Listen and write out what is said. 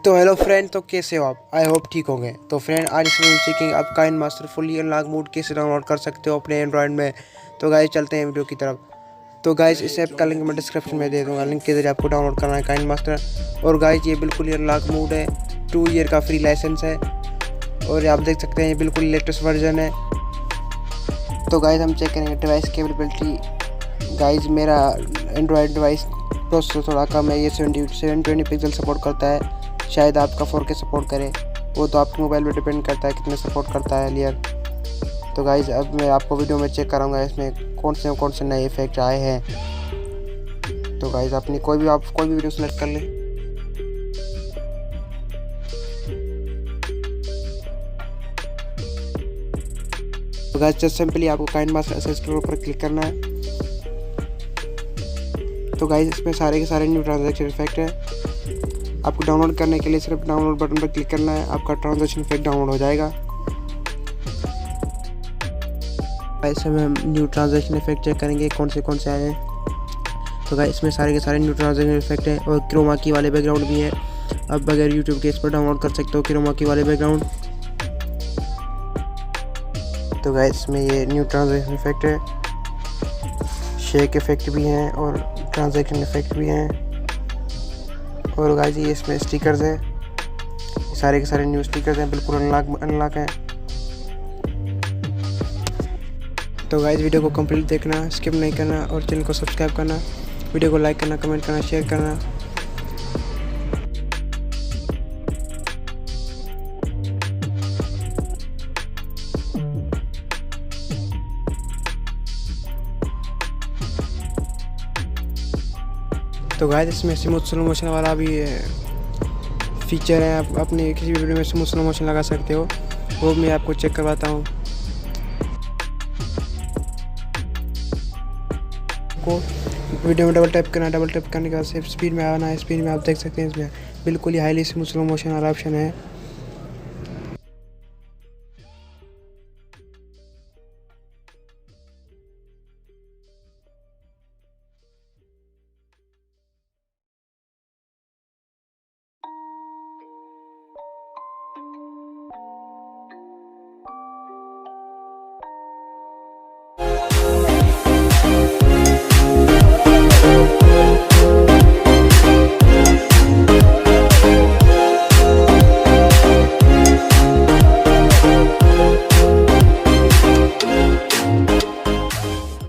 तो hello friend, तो कैसे हो आप? आई होप ठीक होंगे। तो फ्रेंड, आज इस वीडियो में सीखेंगे आप काइनमास्टर फुली अनलॉक मोड कैसे डाउनलोड कर सकते हो अपने एंड्रॉयड में। तो गाइस चलते हैं वीडियो की तरफ। तो गाइस इस ऐप का लिंक मैं डिस्क्रिप्शन में दे दूंगा, लिंक के जरिए आपको डाउनलोड करना है काइनमास्टर। और गाइस ये बिल्कुल ही अनलॉक मोड है, 2 ईयर का फ्री लाइसेंस है और आप देख सकते हैं ये बिल्कुल लेटेस्ट वर्जन है। तो गाइस हम चेक करेंगे डिवाइस केपेबिलिटी। गाइस मेरा एंड्रॉयड डिवाइस प्रोसेसर थोड़ा कम है, ये 720 पिक्सल सपोर्ट करता है, शायद आपका 4K सपोर्ट करे, वो तो आपके मोबाइल पे डिपेंड करता है कितने सपोर्ट करता है लेयर। तो गाइस अब मैं आपको वीडियो में चेक कराऊंगा इसमें कौन से नए इफेक्ट आए हैं। तो गाइस आप कोई भी वीडियो सेलेक्ट कर लें। तो गाइस जस्ट सिंपली आपको काइनमास्टर एसेसरीज पर क्लिक करना है। तो गाइस इसमें सारे के सारे न्यू ट्रांजैक्शन इफेक्ट है। आपको डाउनलोड करने के लिए सिर्फ डाउनलोड बटन पर क्लिक करना है, आपका ट्रांजैक्शन इफेक्ट डाउनलोड हो जाएगा। ऐसे में हम न्यू ट्रांजैक्शन इफेक्ट चेक करेंगे कौन से आए हैं। तो गाइस इसमें सारे के सारे न्यू ट्रांजैक्शन इफेक्ट हैं और क्रोमा की वाले बैकग्राउंड भी हैं। अब बगैर यूट्यूब के इस पर डाउनलोड कर सकते हो क्रोमा की वाले बैकग्राउंड। तो गाइस इसमें ये न्यू ट्रांजैक्शन इफेक्ट है, शेक इफेक्ट भी हैं और ट्रांजैक्शन इफेक्ट भी हैं। और गाइस ये इसमें स्टिकर्स है, सारे के सारे न्यू स्टिकर्स हैं, बिल्कुल अनलॉक हैं। तो गाइस वीडियो को कंप्लीट देखना, स्किप नहीं करना और चैनल को सब्सक्राइब करना, वीडियो को लाइक करना, कमेंट करना, शेयर करना। तो गाइस इसमें स्मूथ स्लो मोशन वाला भी फीचर है, आप अपने किसी भी वीडियो में स्मूथ स्लो मोशन लगा सकते हो, वो मैं आपको चेक करवाता हूँ। को वीडियो में डबल टैप करने के बाद स्पीड में आना है। स्पीड में आप देख सकते हैं इसमें बिल्कुल ही हाईली स्मूथ स्लो मोशन वाला ऑप्शन है।